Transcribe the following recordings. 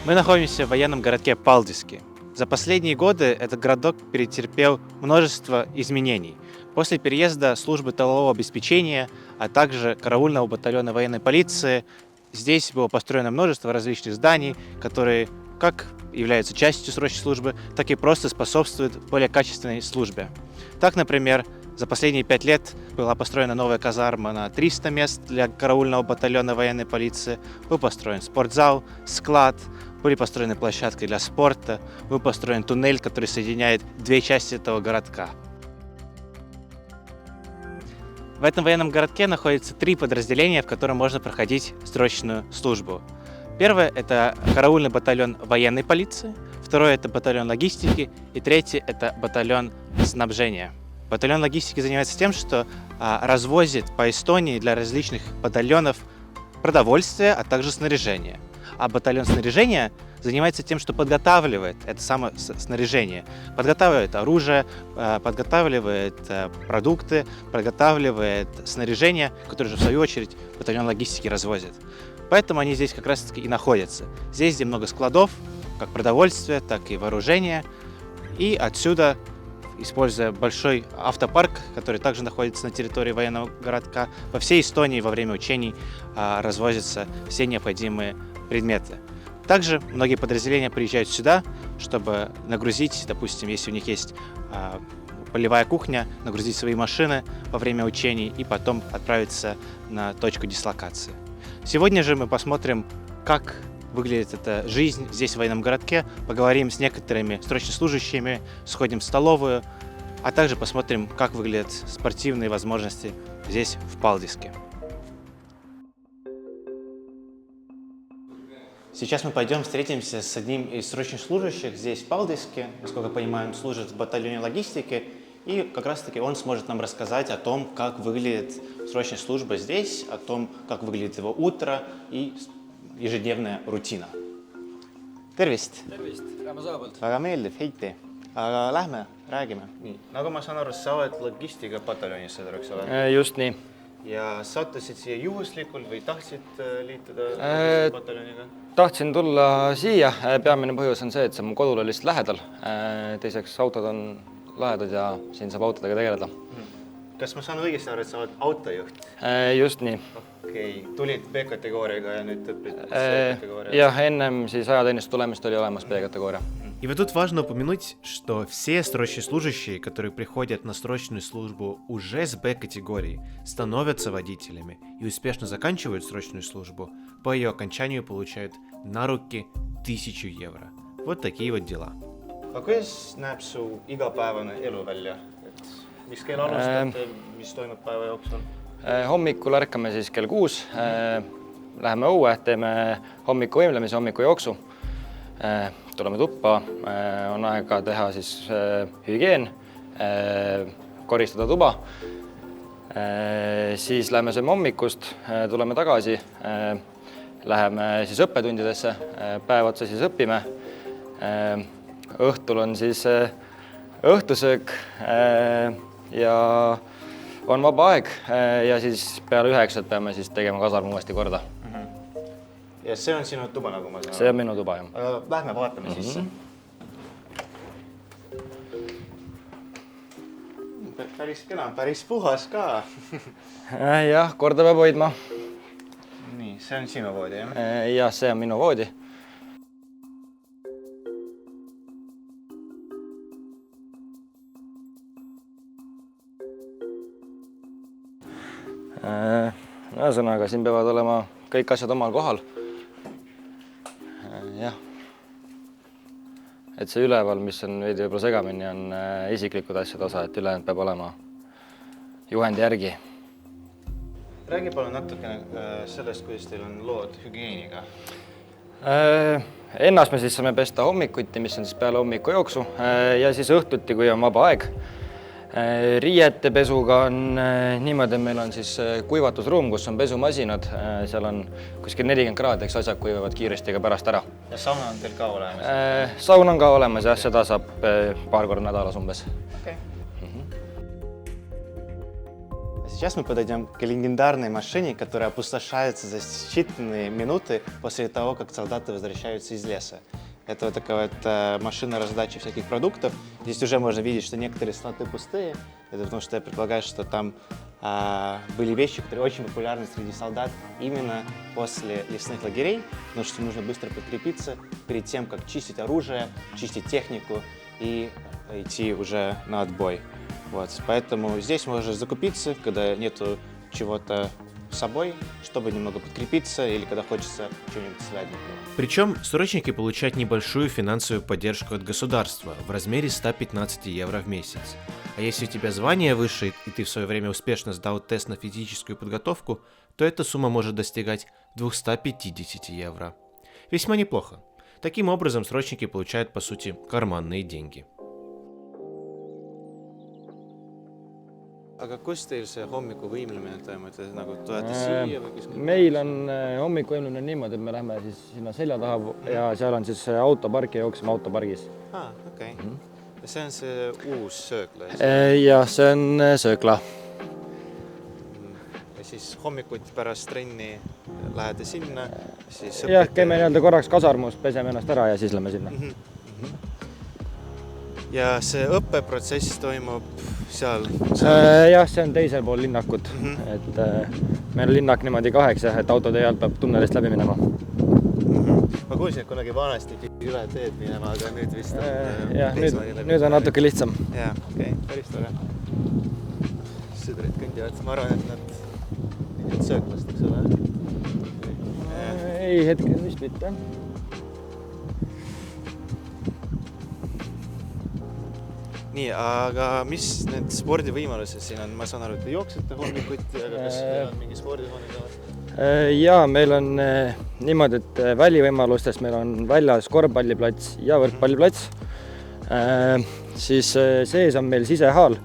Мы находимся в военном городке Палдиски. За последние годы этот городок перетерпел множество изменений. После переезда службы тылового обеспечения, а также караульного батальона военной полиции, здесь было построено множество различных зданий, которые как являются частью срочной службы, так и просто способствуют более качественной службе. Так, например, за последние 5 лет была построена новая казарма на 300 мест для караульного батальона военной полиции, был построен спортзал, склад, были построены площадки для спорта, был построен туннель, который соединяет две части этого городка. В этом военном городке находится 3 подразделения, в котором можно проходить срочную службу. Первое – это караульный батальон военной полиции, второе – это батальон логистики и третье – это батальон снабжения. Батальон логистики занимается тем, что развозит по Эстонии для различных батальонов продовольствие, а также снаряжение. А батальон снаряжения занимается тем, что подготавливает это самое снаряжение, подготавливает оружие, подготавливает продукты, подготавливает снаряжение, которое же в свою очередь батальон логистики развозит. Поэтому они здесь как раз таки и находятся. Здесь, где много складов, как продовольствия, так и вооружения. И отсюда, используя большой автопарк, который также находится на территории военного городка, по всей Эстонии во время учений развозятся все необходимые предметы. Также многие подразделения приезжают сюда, чтобы нагрузить, допустим, если у них есть полевая кухня, нагрузить свои машины во время учений и потом отправиться на точку дислокации. Сегодня же мы посмотрим, как выглядит эта жизнь здесь, в военном городке, поговорим с некоторыми срочно служащими, сходим в столовую, а также посмотрим, как выглядят спортивные возможности здесь, в Палдиске. Сейчас мы пойдем встретимся с одним из срочных служащих здесь, в Палдиске. Насколько я понимаю, он служит в батальоне логистики, и как раз-таки он сможет нам рассказать о том, как выглядит срочная служба здесь, о том, как выглядит его утро и ежеднevne rutiina. Tervist! Tervist! Lähme saa poolt. Väga meeldiv, heiti. Aga lähme, räägime. Nii, nagu ma saan aru, sa oled logistika pataljonis sõdur, eks ole? Just nii. Ja sattusid siia juhuslikult või tahtsid liituda pataljoniga? Tahtsin tulla siia. Peamine põhjus on see, et see mu kodul oli lihtsalt lähedal. Teiseks autod on lahedad ja siin saab autodega tegeleda. Kas ma saan õigesti aru, et sa oled autojuht? Just nii. Okei, tulid B-kategooriaga ja nüüd õppid C-kategooria? Jah, ennem siis ajateenist tulemist oli olemas B-категория. И вот тут важно упомянуть, что все срочные служащие, которые приходят на срочную службу уже с Б-категории, становятся водителями и успешно заканчивают срочную службу, по ее окончанию получают на руки 1000 евро. Вот такие вот дела. Aga kuidas näeb su igapäevane elu välja? Mis kell alustate, mis toimub päeva jooksul? Hommikul ärkame siis kell 6, läheme õue, teeme hommiku võimlemise, hommiku jooksu, tuleme tuppa, on aega teha siis hügieen, koristada tuba, siis läheme sööme hommikust, tuleme tagasi, läheme siis õppetundidesse, päev otsa siis õpime, õhtul on siis õhtusöök ja on vaba aeg ja siis peale 9 peame siis tegema kasarmu uuesti korda. Ja see on sinu tuba, nagu ma saan aru? See on minu tuba, jah. Aga lähme vaatame sisse. Päris kena, päris puhas ka. Jah, korda peab hoidma. Nii, see on sinu voodi, jah? Jah, see on minu voodi. Ühesõnaga, siin peavad olema kõik asjad omal kohal. Jah. Et see üleval, mis on veidi võib-olla segamini, on isiklikud asjad osa, et ülejäänud peab olema juhendi järgi. Räägi palun natukene sellest, kuidas teil on lood hügieeniga. Ennast me siis saame pesta hommikuti, mis on siis peale hommiku jooksu ja siis õhtuti, kui on vaba aeg. Riiete pesuga on niimoodi, meil on siis kuivatusruum, kus on pesumasinad, seal on kuskil 40 kraadi, eks asjad kuivavad kiiresti ka pärast ära. Ja sauna on teil ka olemas? Saun on ka olemas, jah, seda saab paar korda nädalas umbes. Okay. Сейчас мы подойдем к легендарной машине, которая опустошается за считанные минуты после того, как солдаты возвращаются из леса. Это вот такая вот машина раздачи всяких продуктов. Здесь уже можно видеть, что некоторые склады пустые. Это потому что я предполагаю, что там были вещи, которые очень популярны среди солдат именно после лесных лагерей, потому что нужно быстро подкрепиться перед тем, как чистить оружие, чистить технику и идти уже на отбой. Вот. Поэтому здесь можно закупиться, когда нету чего-то с собой, чтобы немного подкрепиться или когда хочется чего-нибудь сладенького. Причем срочники получают небольшую финансовую поддержку от государства в размере 115 евро в месяц. А если у тебя звание выше и ты в свое время успешно сдал тест на физическую подготовку, то эта сумма может достигать 250 евро. Весьма неплохо. Таким образом, срочники получают, по сути, карманные деньги. Aga kus teil see hommikuvõimlemine toimub, et nagu tulete siia või kuskil? Meil on hommikuvõimlemine niimoodi, et me lähme siis sinna selja taha ja seal on siis autopark ja jookseme autopargis. Okei. Ja see on see uus söökla? Jah, see on söökla. Ja siis hommikuti pärast trenni lähete sinna, siis Jah, käime nii-öelda korraks kasarmus, peseme ennast ära ja siis lähme sinna. Ja see õppeprotsess toimub seal? Jah, see on teisel pool linnakut. Et meil on linnak niimoodi 8, et autotee alt peab tunnelist läbi minema. Ma kuulsin, et kunagi vanasti pidi üle teed minema, aga nüüd vist on Jah, nüüd on natuke lihtsam. Jaa, okei, päris tore. Sõdurid kõndivad, ma arvan, et nad sööklast, eks ole? Ei, hetkel vist mitte. Nii, aga mis need spordivõimalused siin on? Ma saan aru, et te jooksete hommikuti, aga kas meil on mingi spordihoonid olemas? Jaa, meil on niimoodi, et välivõimalustest meil on väljas korvpalliplats ja võrkpalliplats. Siis sees on meil sisehall,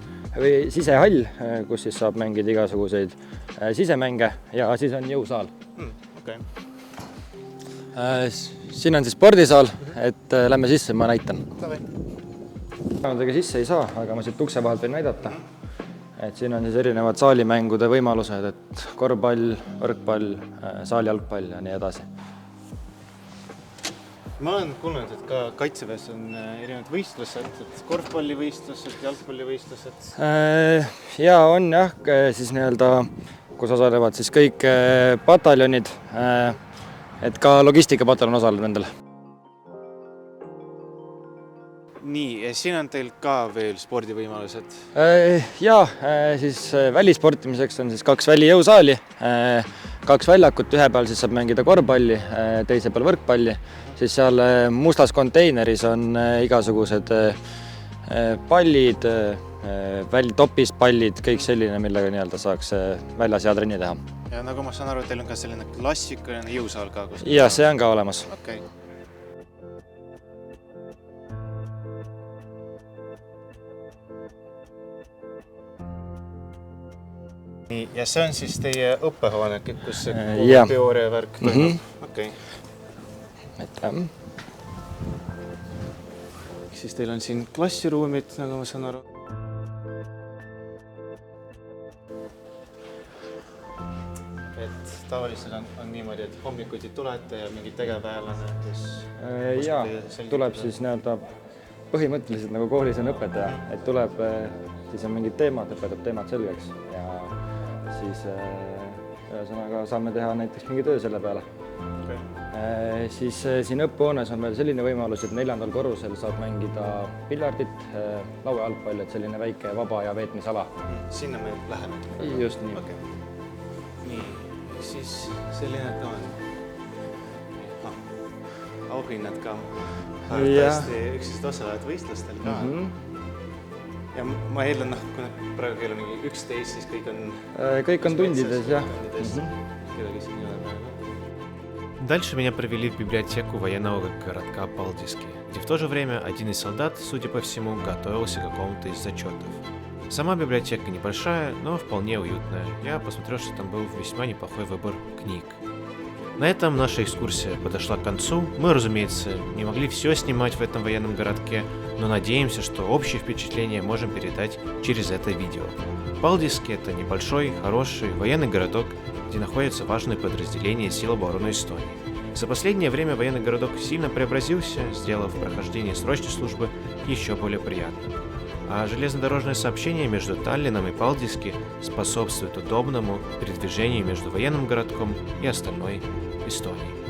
kus siis saab mängida igasuguseid sisemänge ja siis on jõusaal. Okay. Siin on siis spordisaal, et lähme sisse, ma näitan. Davai. Ega sisse ei saa, aga ma siit ukse vahelt võin näidata. Et siin on siis erinevad saalimängude võimalused, et korvpall, võrkpall, saalijalgpall ja nii edasi. Ma olen kuulnud, et ka kaitseväes on erinevad võistlused, et korvpallivõistlused, jalgpallivõistlused. Jaa, on jah, siis nii-öelda, kus osalevad siis kõik pataljonid, et ka logistikapataljon osaleb nendel. Nii, ja siin on teil ka veel spordivõimalused? Jaa, siis välisportimiseks on siis 2 välijõusaali, 2 väljakut, ühe peal siis saab mängida korvpalli, teise peal võrkpalli, siis seal mustas konteineris on igasugused pallid, topispallid, kõik selline, millega nii-öelda saaks väljas hea trenni teha. Ja nagu ma saan aru, teil on ka selline klassikaline jõusaal ka? Jaa, see on ka olemas. Okay. Ja see on siis teie õppehoone, kus see teooria värk toimub? Okei. Aitäh. Siis teil on siin klassiruumid, nagu ma saan aru. Et tavaliselt on niimoodi, et hommikuti tulete ja mingi tegevväelane, kes... Jaa, tuleb siis nii-öelda põhimõtteliselt nagu koolis on õpetaja, et tuleb, siis on mingid teemad, õpetab teemad selgeks ja siis ühesõnaga saame teha näiteks mingi töö selle peale. Okay. Siis siin õppehoones on veel selline võimalus, et 4. korrusel saab mängida piljardit, lauajalgpall, et selline väike vaba ja veetmisala. Sinna me läheme? Just nii. Okay. Nii, siis selline ta on. Auhinnad ka. Tõesti üksteist osalevad võistlustel ka. Ja ma eeldan, kui praegu kell on 11, siis kõik on tundides, jah. Дальше меня провели в библиотеку военного городка Палдиски, где в то же время один из солдат, судя по всему, готовился к какому-то из зачетов. Сама библиотека небольшая, но вполне уютная. Я посмотрел, что там был весьма неплохой выбор книг. На этом наша экскурсия подошла к концу. Мы, разумеется, не могли все снимать в этом военном городке, но надеемся, что общее впечатление можем передать через это видео. Палдиски — это небольшой, хороший военный городок, где находятся важные подразделения сил обороны Эстонии. За последнее время военный городок сильно преобразился, сделав прохождение срочной службы еще более приятным. А железнодорожное сообщение между Таллином и Палдиски способствует удобному передвижению между военным городком и остальной Эстонией.